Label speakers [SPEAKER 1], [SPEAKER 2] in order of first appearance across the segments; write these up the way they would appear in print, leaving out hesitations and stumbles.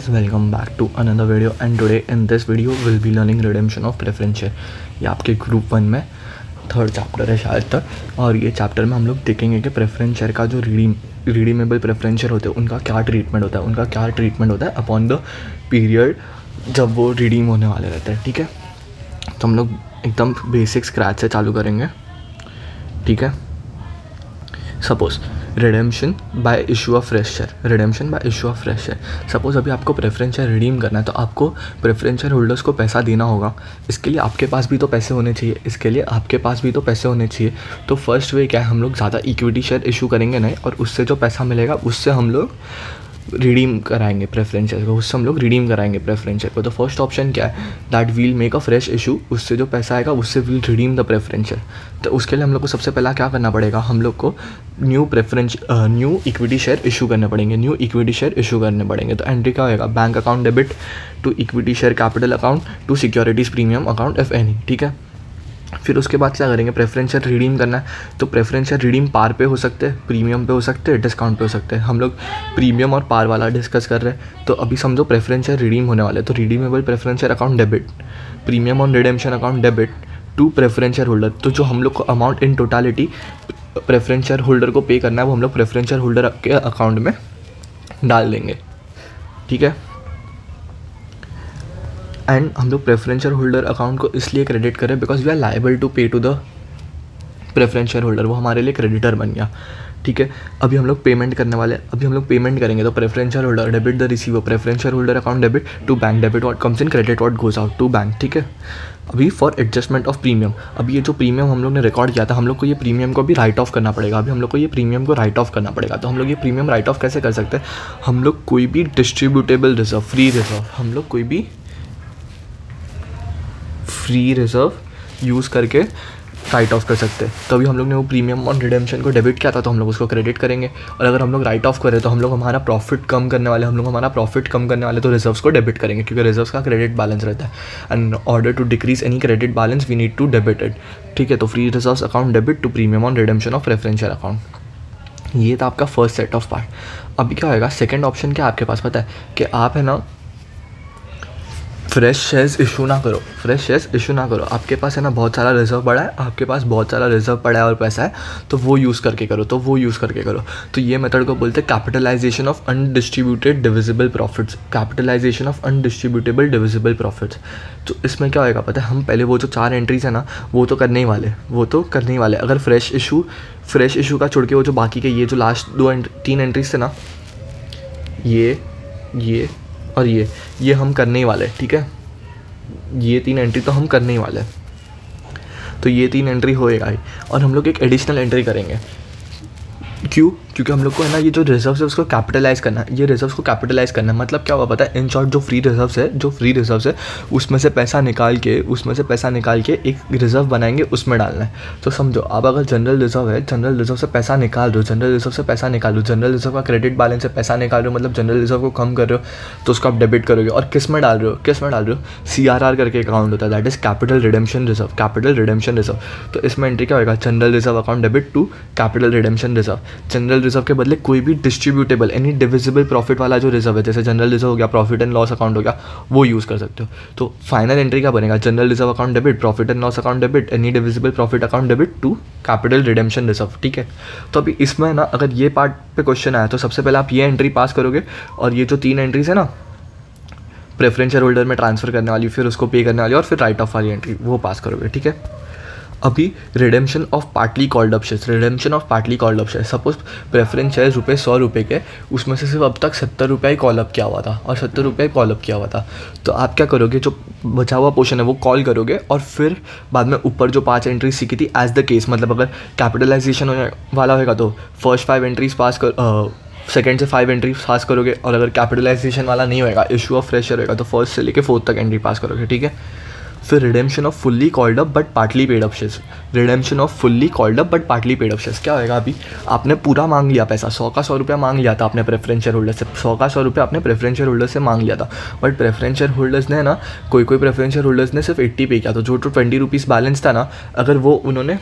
[SPEAKER 1] Welcome back to another video, and today in this video we'll be learning redemption of preference share। ये आपके group 1 में third chapter है शायद तक, और ये चैप्टर में हम लोग देखेंगे कि प्रेफरेंस शेयर का जो रिडीमेबल प्रेफरेंस शेयर होते हैं उनका क्या ट्रीटमेंट होता है अपॉन द पीरियड जब वो रिडीम होने वाले रहते हैं। ठीक है, तो हम लोग एकदम बेसिक स्क्रैच से चालू करेंगे। ठीक है, suppose redemption bye issue of fresh share. Suppose अभी आपको प्रेफरेंस शेयर रिडीम करना है, तो आपको प्रेफरेंस शेयर होल्डर्स को पैसा देना होगा। इसके लिए आपके पास भी तो पैसे होने चाहिए। तो फर्स्ट वे क्या है, हम लोग ज़्यादा इक्विटी शेयर इशू करेंगे नहीं, और उससे जो पैसा मिलेगा उससे हम लोग रिडीम कराएंगे प्रेफरेंस शेयर को। तो फर्स्ट ऑप्शन क्या है, that will make a fresh issue. उससे जो पैसा आएगा उससे will redeem the preference share. तो उसके लिए हम लोग को सबसे पहला क्या करना पड़ेगा, हम लोग को न्यू इक्विटी शेयर इशू करने पड़ेंगे। तो एंट्री क्या होगा, bank account debit to equity share capital account to securities premium account if any. ठीक है, फिर उसके बाद क्या करेंगे, प्रेफरेंस शेयर रिडीम करना है। तो प्रेफरेंस शेयर रिडीम पार पे हो सकते हैं, प्रीमियम पे हो सकते हैं, डिस्काउंट पे हो सकते हैं। हम लोग प्रीमियम और पार वाला डिस्कस कर रहे हैं। तो अभी समझो प्रेफरेंस शेयर रिडीम होने वाले, तो redeemable preference share account debit, premium on redemption account debit to preference share holder. तो जो हम लोग को amount in totality preference share holder को पे करना है वो हम लोग प्रेफरेंस शेयर होल्डर के अकाउंट में डाल देंगे। ठीक है, एंड हम लोग प्रेफरेंस शेयर होल्डर अकाउंट को इसलिए क्रेडिट करें because we are liable to pay to the preference share holder, वो हमारे लिए क्रेडिटर बन गया। ठीक है, अभी हम लोग पेमेंट करने वाले, अभी हम लोग पेमेंट करेंगे। तो preference share holder debit the receiver, preference share holder account debit to bank, debit what comes in, credit what goes out to bank. ठीक है, अभी फॉर एडजस्टमेंट ऑफ प्रीमियम, अभी ये जो प्रीमियम हम लोग ने रिकॉर्ड किया था, हम लोग को ये प्रीमियम को भी राइट ऑफ करना पड़ेगा। तो हम लोग ये प्रीमियम राइट ऑफ कैसे कर सकते हैं, हम लोग कोई भी distributable reserve, free reserve use करके राइट ऑफ कर सकते हैं। तो अभी हम लोग ने वो प्रीमियम ऑन रिडेम्पशन को डेबिट किया था, तो हम लोग उसको क्रेडिट करेंगे। और अगर हम लोग राइट ऑफ करें तो हम लोग हमारा प्रॉफिट कम करने वाले, तो रिजर्व्स को डेबिट करेंगे, क्योंकि रिजर्व्स का क्रेडिट बैलेंस रहता है। And order to decrease any credit balance we need to debit it. ठीक है, तो free reserves account debit to premium on redemption of preference share account. ये था आपका फर्स्ट सेट ऑफ पार्ट। अभी क्या होगा, सेकेंड ऑप्शन क्या आपके पास पता है कि आप है ना फ्रेश शेयर्स इशू ना करो। आपके पास है ना बहुत सारा रिजर्व पड़ा है, और पैसा है, तो वो यूज़ करके करो। तो ये मेथड को बोलते हैं कैपिटलाइजेशन ऑफ अनडिस्ट्रीब्यूटेबल डिविजिबल प्रॉफिट्स। तो इसमें क्या होगा पता है, हम पहले वो जो 4 एंट्रीज है ना वो तो करने ही वाले। अगर फ्रेश इशू का छोड़ के वो जो बाकी के ये जो लास्ट 3 एंट्रीज थे ना, ये और ये हम करने ही वाले। ठीक है, ये 3 एंट्री तो हम करने ही वाले, तो ये 3 एंट्री होएगा ही। और हम लोग एक एडिशनल एंट्री करेंगे, क्यों? क्योंकि हम लोग को है ना ये जो रिजर्व्स है उसको कैपिटलाइज़ करना है। मतलब क्या हुआ पता है, इन शॉर्ट जो फ्री रिजर्व्स है उसमें से पैसा निकाल के एक रिजर्व बनाएंगे, उसमें डालना है। तो समझो आप अगर जनरल रिजर्व से पैसा निकाल रहे हो, जनरल रिजर्व का क्रेडिट बैलेंस से पैसा निकाल रहे हो, मतलब जनरल रिजर्व को कम कर रहे हो, तो उसको आप डेबिट करोगे। और किस में डाल रहे हो, CRR करके अकाउंट होता है, that is capital redemption reserve. तो इसमें एंट्री क्या होगा, general reserve account debit to capital redemption reserve. General reserve के बदले कोई भी डिस्ट्रीब्यूटेबल एनी डिविजिबल प्रॉफिट वाला जो रिजर्व है, जैसे जनरल रिजर्व हो गया, प्रॉफिट एंड लॉस अकाउंट हो गया, वो यूज़ कर सकते हो। तो फाइनल एंट्री क्या बनेगा, general reserve account debit, profit and loss account debit, any divisible profit account debit to capital redemption reserve. ठीक है, तो अभी इसमें ना अगर ये पार्ट पे क्वेश्चन आया तो सबसे पहले आप ये एंट्री पास करोगे, और ये जो 3 एंट्रीज है ना प्रेफरेंस शेयर होल्डर में ट्रांसफर करने वाली, फिर उसको पे करने वाली, और फिर राइट ऑफ वाली एंट्री वो पास करोगे। ठीक है, अभी redemption of partly called up share. Suppose preference share ₹100 के, उसमें से सिर्फ अब तक 70 रुपये ही कॉल अप किया हुआ था। तो आप क्या करोगे, जो बचा हुआ पोर्शन है वो कॉल करोगे, और फिर बाद में ऊपर जो 5 एंट्रीज सीखी थी एज द केस, मतलब अगर कैपिटलाइजेशन होने वाला होगा तो फर्स्ट 5 एंट्रीज पास सेकेंड से 5 एंट्री पास करोगे, और अगर कैपिटलाइजेशन वाला नहीं होएगा, इशू ऑफ फ्रेश शेयर होगा, तो फर्स्ट से लेके 4th तक एंट्री पास करोगे। ठीक है, फिर redemption off fully called up but partly paid up shares. क्या होएगा, अभी आपने पूरा मांग लिया पैसा, 100 का 100 रुपया मांग लिया था आपने प्रेफरेंस शेयर होल्डर से, 100 का 100 रुपया आपने प्रेफरेंस शेयर होल्डर से मांग लिया था। बट प्रेफरेंस शेयर होल्डर्स ने ना कोई प्रेफरेंस शेयर होल्डर्स ने सिर्फ 80 पे किया, तो जो 20 रुपीज़ बैलेंस था ना, अगर वो उन्होंने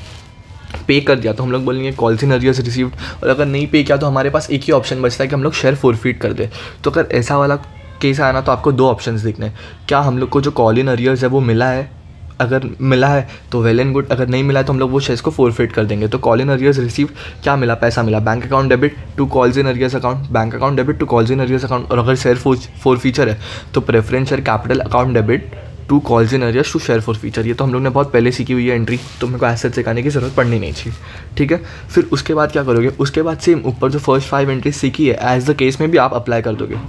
[SPEAKER 1] पे कर दिया तो हम लोग बोलेंगे कॉल्स इन अर्लियर्स रिसीव्ड। और अगर नहीं पे किया तो हमारे पास एक ही ऑप्शन बचता है कि हम लोग शेयर फॉरफिट कर दें। तो अगर ऐसा वाला केस आया ना तो आपको 2 ऑप्शंस दिखने हैं, क्या हम लोग को जो कॉल इन अरियर्स है वो मिला है, अगर मिला है तो वेल एंड गुड, अगर नहीं मिला है तो हम लोग वो शेयर्स को फोरफिट कर देंगे। तो कॉल इन अरियर्स रिसीव, क्या मिला, पैसा मिला, bank account debit to calls in arrears account, bank account debit to calls in arrears account. और अगर शेयर फोरफीचर है तो preference share capital account debit to calls in arrears to share forfeiture. ये तो हम लोग ने बहुत पहले सीखी हुई है एंट्री, तो मेरे को एसेट सिखाने की ज़रूरत पड़नी नहीं चाहिए, ठीक है। फिर उसके बाद क्या करोगे, उसके बाद सेम ऊपर जो फर्स्ट 5 एंट्रीज सीखी है एज द केस में भी आप अप्लाई कर दोगे।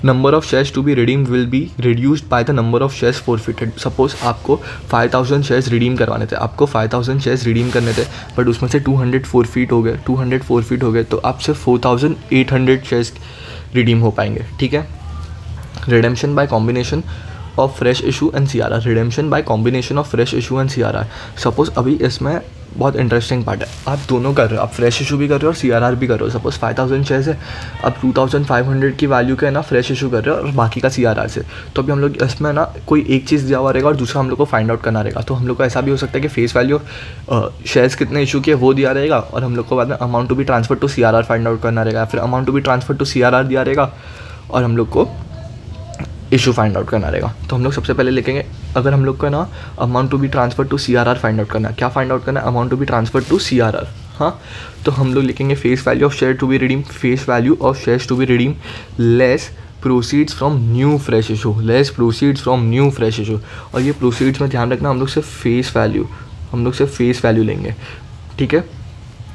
[SPEAKER 1] Number of shares to be redeem will be reduced by the number of shares forfeited. Suppose आपको 5000 शेयर्स रिडीम करवाने थे, आपको 5000 शेयर्स रिडीम करने थे, बट उसमें से 200 फोरफिट हो गए, 200 फोरफिट हो गए, तो आप सिर्फ 4800 शेयर्स रिडीम हो पाएंगे, ठीक है। Redemption bye combination of fresh issue and CRR, redemption bye combination of fresh issue and CRR। Suppose अभी इसमें बहुत इंटरेस्टिंग पार्ट है, आप दोनों कर रहे हो, आप फ्रेश इशू भी कर रहे हो और CRR भी कर रहे हो। सपोज 5000 शेयर्स है, अब 2500 की वैल्यू के ना फ्रेश इशू कर रहे हो और बाकी का CRR से। तो अभी हम लोग इसमें ना कोई एक चीज़ दिया हुआ रहेगा और दूसरा हम लोग को फाइंड आउट करना रहेगा। तो हम लोग को ऐसा भी हो सकता है कि फेस वैल्यू शेयर्स कितने इशू किए वो दिया रहेगा और हम लोग को बाद में amount to be transfer to CRR find out करना रहेगा, फिर amount to be transfer to CRR दिया रहेगा और हम लोग को इशू फाइंड आउट करना रहेगा। तो हम लोग सबसे पहले लिखेंगे, अगर हम लोग को ना amount to be transfer to CRR find out करना है, क्या फाइंड आउट करना है, amount to be transfer to CRR। हाँ, तो हम लोग लिखेंगे face value of share to be redeem, face value of shares to be redeem less proceeds from new fresh issue, less proceeds from new fresh issue. और ये proceeds में ध्यान रखना, हम लोग सिर्फ फेस वैल्यू लेंगे, ठीक है।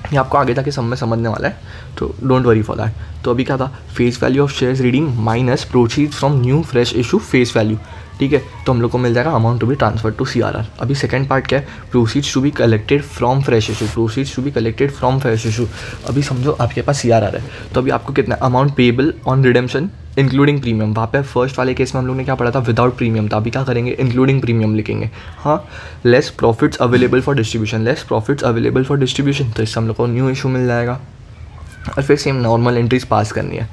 [SPEAKER 1] ये आपको आगे जाके सब में समझने वाला है, तो डोंट वरी फॉर दैट। तो अभी क्या था, face value of shares reading minus proceeds from new fresh issue face value, ठीक है। तो हम लोग को मिल जाएगा amount to be transfer to CRR। अभी सेकंड पार्ट क्या है, proceeds to be collected from fresh issue, proceeds to be collected from fresh issue. अभी समझो आपके पास CRR है, तो अभी आपको कितना amount payable on redemption including premium. वहाँ पे फर्स्ट वाले केस में हम लोग ने क्या पढ़ा था, विदाउट प्रीमियम था। अभी क्या करेंगे, इंक्लूडिंग प्रीमियम लिखेंगे। हाँ, less profits available for distribution, less profits available for distribution, तो इससे हम लोग को न्यू इशू मिल जाएगा। और फिर सेम नॉर्मल एंट्रीज पास करनी है।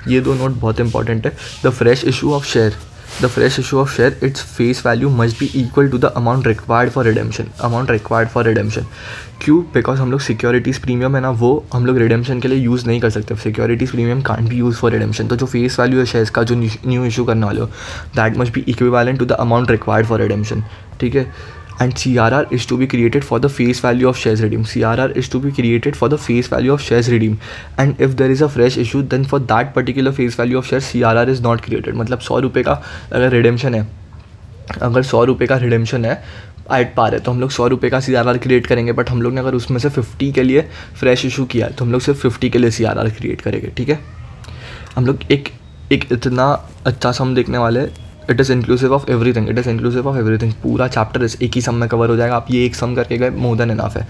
[SPEAKER 1] ये 2 नोट बहुत इंपॉर्टेंट है। The fresh issue of share, the fresh issue of share its face value must be equal to the amount required for redemption, amount required for redemption. क्यों, because हम लोग securities premium है ना, वो हम लोग रिडेम्पशन के लिए यूज़ नहीं कर सकते। Securities premium can't be use for redemption. तो जो फेस वैल्यू है शेयर्स का जो न्यू इशू करने वाले हो, that must be equivalent to the amount required for redemption, ठीक है। And CRR is to be created for the face value of shares redeemed. CRR is to be created for the face value of shares redeemed. And if there is a fresh issue, then for that particular face value of shares, CRR is not created. मतलब 100 रुपये का अगर redemption है, अगर 100 रुपये का redemption है at par है, तो हम लोग 100 रुपये का CRR क्रिएट करेंगे। बट हम लोग ने अगर उसमें से 50 के लिए फ्रेश इशू किया है, तो हम लोग सिर्फ 50 के लिए CRR क्रिएट करेंगे, ठीक है। हम लोग एक इतना अच्छा सम देखने वाले हैं, it is inclusive of everything, it is inclusive of everything. पूरा चैप्टर इस एक ही सम में कवर हो जाएगा। आप ये एक सम करके गए, मोर देन इनफ है।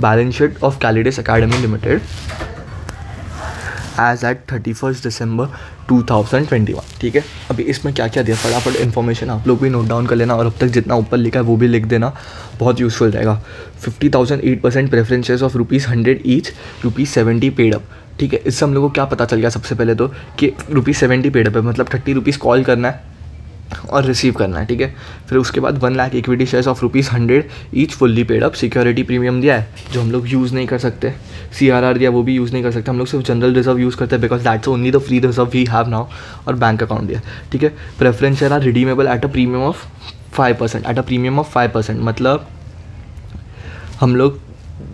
[SPEAKER 1] Balance sheet of Calidus academy limited as at 31 December 2021, ठीक है। अभी इसमें क्या क्या दिया, फटाफट इन्फॉर्मेशन आप लोग भी नोट डाउन कर लेना और अब तक जितना ऊपर लिखा है वो भी लिख देना, बहुत यूजफुल रहेगा। 50,000 8% preference shares of ₹100 each, ₹70 paid up, ठीक है। इससे हम लोग को क्या पता चल गया, सबसे पहले तो कि ₹70 पेड अप है, मतलब 30 रुपीज़ कॉल करना है और रिसीव करना है, ठीक है। फिर उसके बाद 1 lakh equity shares of ₹100 each fully paid up. Security premium दिया है जो हम लोग यूज़ नहीं कर सकते, CRR दिया वो भी यूज़ नहीं कर सकते, हम लोग सिर्फ जनरल रिजर्व यूज़ करते हैं because that's only the free reserve we have now. और बैंक अकाउंट दिया, ठीक है। Preference share are redeemable at a premium of 5%, at a premium of 5%, मतलब हम लोग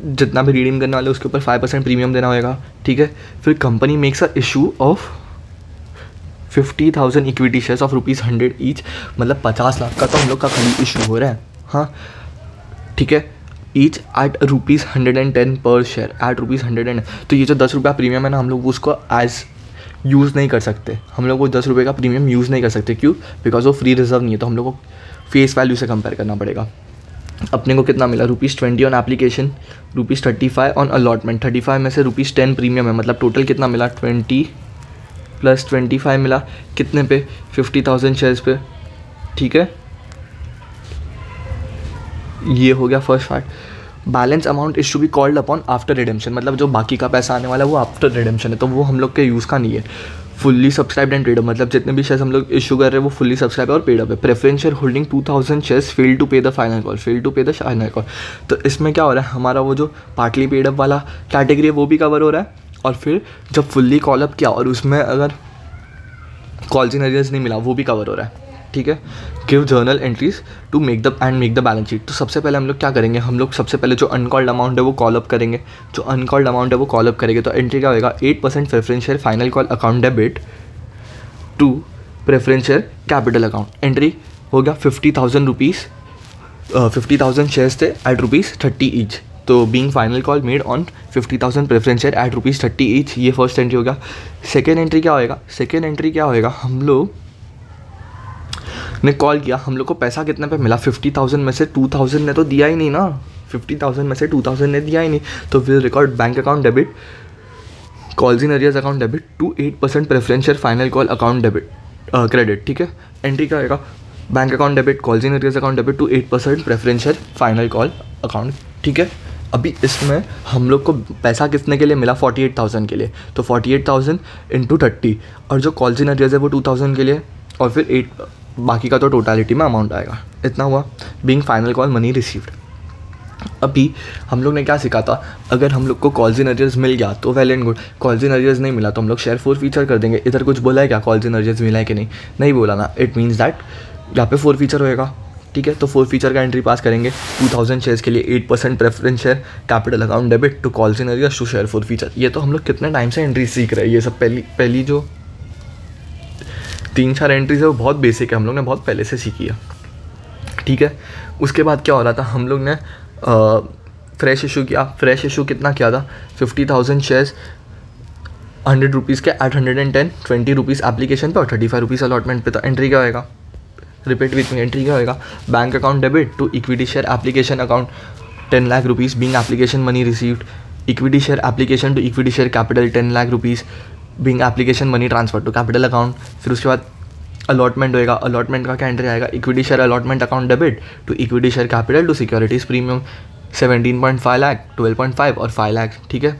[SPEAKER 1] जितना भी रिडीम करने वाले उसके ऊपर 5% प्रीमियम देना होगा, ठीक है। फिर company makes a issue of 50,000 equity shares of ₹100 each, मतलब 50 लाख का तो हम लोग का खाली इशू हो रहा है, हाँ, ठीक है। ईच एट ₹110 पर शेयर, एट ₹110। तो ये जो 10 रुपया प्रीमियम है ना, हम लोग उसको एज यूज़ नहीं कर सकते, हम लोग वो 10 रुपये का प्रीमियम यूज़ नहीं कर सकते। क्यों, बिकॉज वो फ्री रिजर्व नहीं है, तो हम लोग को फेस वैल्यू से कंपेयर करना पड़ेगा। अपने को कितना मिला, ₹20 ऑन एप्लीकेशन, ₹35 ऑन अलॉटमेंट, 35 में से ₹10 प्रीमियम है, मतलब टोटल कितना मिला, 20 + 25 मिला, कितने पे, 50,000 शेयर्स पे, ठीक है। ये हो गया first part. Balance amount is to be called upon after redemption, मतलब जो बाकी का पैसा आने वाला है वो आफ्टर रिडेम्पशन है, तो वो हम लोग के यूज़ का नहीं है। Fully subscribed and paid up, मतलब जितने भी शेयर्स हम लोग इशू कर रहे हैं वो फुल्ली सब्सक्राइब और पेड अप है। Preference share holding 2000 shares fail to pay the final call, fail to pay the final call. तो इसमें क्या हो रहा है, हमारा वो जो पार्टली पेड अप वाला कैटेगरी है वो भी कवर हो रहा है। और फिर जब फुल्ली कॉल अप किया और उसमें अगर कॉल्स इन एरियर्स नहीं मिला वो भी कवर हो रहा है, ठीक है। Give journal entries to make the balance sheet. तो सबसे पहले हम लोग क्या करेंगे, हम लोग सबसे पहले जो अनकॉल्ड अमाउंट है वो कॉल अप करेंगे, जो अनकॉल्ड अमाउंट है वो कॉल अप करेंगे। तो एंट्री क्या होगा, 8% preference share final call account debit to preference share capital account. Entry हो गया 50,000 रुपीज़, 50,000 शेयर्स थे एट ₹30 ईच। तो being final call made on 50,000 preference share at ₹30 each, ये फर्स्ट एंट्री होगा। सेकेंड एंट्री क्या होएगा, सेकेंड एंट्री क्या होएगा, हम लोग ने कॉल किया, हम लोग को पैसा कितने पे मिला, 50,000 में से 2,000 ने तो दिया ही नहीं ना, 50,000 में से 2,000 ने दिया ही नहीं। तो will record bank account debit calls in arrears account debit to 8% preference share final call account debit credit, ठीक है। एंट्री क्या आएगा, bank account debit calls in arrears account debit to 8% preference share final call account, ठीक है। अभी इसमें हम लोग को पैसा कितने के लिए मिला, 48,000 के लिए। तो 48,000 इंटू 30, और जो कॉल्स इन एरियर्स है वो 2,000 के लिए, और फिर 8 बाकी का तो टोटलिटी में अमाउंट आएगा, इतना हुआ। Being final call money received. अभी हम लोग ने क्या सीखा था, अगर हम लोग को कॉल्स इन एरियर्स मिल गया तो well and good, calls in arrears नहीं मिला तो हम लोग शेयर फोर फीचर कर देंगे। इधर कुछ बोला है क्या, कॉल्स इन एरियर्स मिला है कि नहीं, नहीं बोला ना, इट मीन्स दैट यहाँ पे फोर फीचर होएगा, ठीक है। तो फोर फीचर का एंट्री पास करेंगे 2,000 शेयर्स के लिए 8% preference share capital account debit to calls in arrears to share forfeiture. ये तो हम लोग कितने टाइम से एंट्री सीख रहे हैं, ये सब पहली जो 3-4 एंट्रीज है वो बहुत बेसिक है, हम लोग ने बहुत पहले से सीखी है, ठीक है। उसके बाद क्या हो रहा था, हम लोग ने फ्रेश इशू किया। फ्रेश इशू कितना किया था, 50,000 शेयर्स 100 रुपीज़ के एट 110, 20 रुपीज़ एप्लीकेशन पे और 35 रुपीज़ अलॉटमेंट पे था। एंट्री क्या होएगा, रिपीट विथ मी, एंट्री क्या होएगा, bank account debit to equity share application account 10 lakh rupees being application money received, equity share application to equity share capital 10 lakh rupees being application money transfer to capital account. फिर उसके बाद allotment होएगा, allotment का क्या entry आएगा, equity share allotment account debit to equity share capital to securities premium 17.5 lakh, 12.5 और 5 लाख, ठीक है।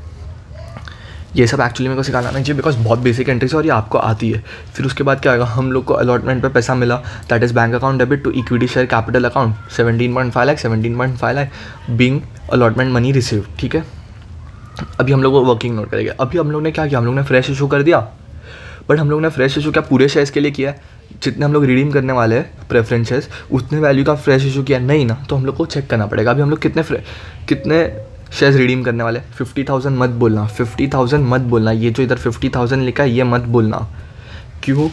[SPEAKER 1] ये सब एक्चुअली मेरे को सिखाना नहीं चाहिए बिकॉज बहुत बेसिक एंट्रीज है और ये आपको आती है। फिर उसके बाद क्या आएगा, हम लोग को अलॉटमेंट पे पैसा मिला, that is bank account debit to equity share capital account 17.5 lakh, 17.5 lakh being allotment money receive, ठीक है। अभी हम लोग वो वर्किंग नोट करेंगे। अभी हम लोग ने क्या किया, हम लोग ने फ्रेश इशू कर दिया, बट हम लोग ने फ्रेश इशू क्या पूरे शेयर्स के लिए किया है, जितने हम लोग रिडीम करने वाले हैं प्रेफरेंस शेयर्स उतने वैल्यू का फ्रेश इशू किया नहीं ना, तो हम लोग को चेक करना पड़ेगा। अभी हम लोग कितने शेयर्स रिडीम करने वाले, 50,000 मत बोलना, 50,000 मत बोलना, ये जो इधर 50,000 लिखा है ये मत बोलना। क्यों,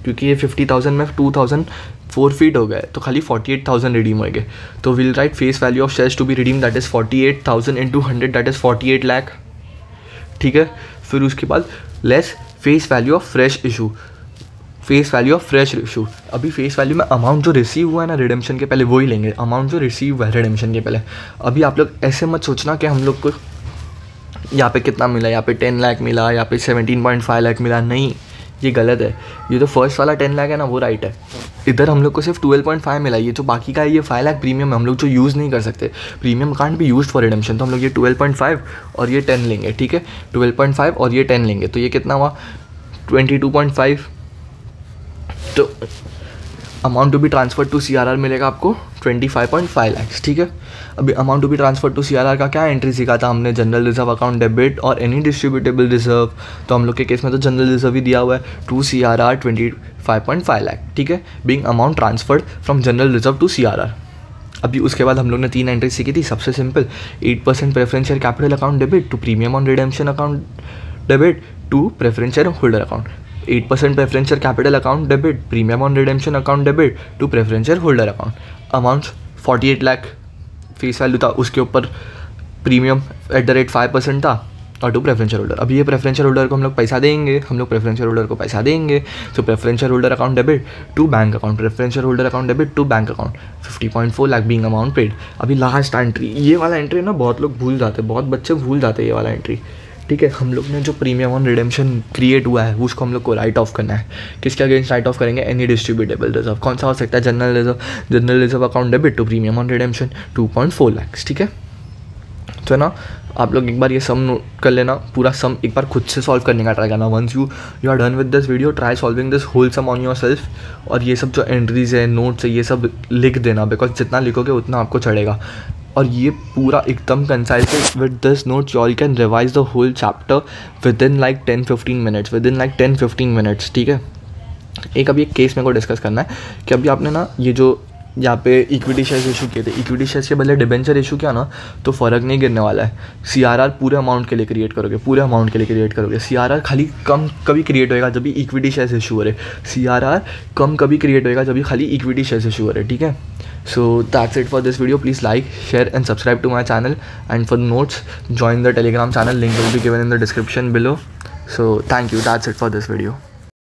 [SPEAKER 1] क्योंकि ये 50,000 में 2,000 4 हो गए, तो खाली 48,000 रिडीम हो गए। तो will write face value of shares to be redeem that is 48,000 into 100 that is 48 lakh, ठीक है। फिर उसके बाद less face value of fresh issue, face value of fresh issue. अभी फेस वैल्यू में अमाउंट जो रिसीव हुआ है ना रिडेम्पशन के पहले वही लेंगे, अमाउंट जो रिसीव हुआ है रिडेम्पशन के पहले। अभी आप लोग ऐसे मत सोचना कि हम लोग को यहाँ पे कितना मिला, यहाँ पे 10 लाख मिला, यहाँ पे 17.5 लाख मिला, नहीं, ये गलत है। ये जो फर्स्ट वाला 10 लाख है ना वो राइट है, इधर हम लोग को सिर्फ 12.5 मिला, ये जो बाकी का है ये 5 लाख प्रीमियम है, हम लोग जो यूज़ नहीं कर सकते, premium can't be used for redemption, तो हम लोग ये 12.5 और ये 10 लेंगे, ठीक है। 12.5 और ये 10 लेंगे, तो ये कितना हुआ 22.5। तो amount to be transfer to CRR मिलेगा आपको 25.5 लाख, ठीक है। अभी amount to be transfer to CRR का क्या एंट्री सीखा था हमने, जनरल रिजर्व अकाउंट डेबिट और एनी डिस्ट्रीब्यूटेबल रिजर्व। तो हम लोग के केस में तो जनरल रिजर्व ही दिया हुआ है, टू CRR 25.5 लाख, ठीक है, being amount transferred from general reserve to CRR। अभी उसके बाद हम लोग ने 3 एंट्री सीखी थी। सबसे simple 8% preference share capital account debit to premium on redemption account debit to preference share holder account, 8% preference share capital account debit premium on redemption account debit to preference share holder account. Amount 48 lakh face value था, उसके ऊपर premium @5% था और to preference share holder. अभी ये preference share holder को हम लोग पैसा देंगे, हम लोग प्रेफरेंस शेयर होल्डर को पैसा देंगे, तो preference share holder account debit to bank account, preference share holder account debit to bank account 50.4 lakh being amount paid. अभी लास्ट एंट्री, ये वाला एंट्री ना बहुत लोग भूल जाते, बहुत बच्चे भूल जाते हैं ये वाला एंट्री, ठीक है। हम लोग ने जो प्रीमियम ऑन रिडेम्पशन क्रिएट हुआ है उसको हम लोग को राइट ऑफ करना है। किसके अगेंस्ट राइट ऑफ करेंगे, एनी डिस्ट्रीब्यूटेबल रिजर्व। कौन सा हो सकता है, general reserve account debit to premium on redemption 2.4 lakh, ठीक है। तो ना आप लोग एक बार ये सम नोट कर लेना, पूरा सम एक बार खुद से सॉल्व करने का ट्राई करना। Once you are done with this video, try solving this whole sum on yourself. और ये सब जो एंट्रीज है, नोट्स है, ये सब लिख देना, बिकॉज जितना लिखोगे उतना आपको चढ़ेगा। और ये पूरा एकदम concise with this notes you can revise the whole chapter within like 10-15 minutes, within like 10-15 minutes, ठीक है। एक अभी एक केस मेरे को डिस्कस करना है कि अभी आपने ना ये जो यहाँ पे इक्विटी शेयर्स इशू किए थे, इक्विटी शेयर्स के बदले डिबेंचर इशू किया ना, तो फ़र्क नहीं गिरने वाला है। CRR पूरे अमाउंट के लिए क्रिएट करोगे, पूरे अमाउंट के लिए क्रिएट करोगे। CRR खाली कम कभी क्रिएट होएगा जब भी इक्विटी शेयर्स इशू हो रहे, CRR कम कभी क्रिएट होएगा जब भी खाली इक्विटी शेयर्स इशू हो रहे, ठीक है। So that's it for this video. Please like, share and subscribe to my channel, and for notes join the Telegram channel, link will be given in the description below. So thank you, that's it for this video.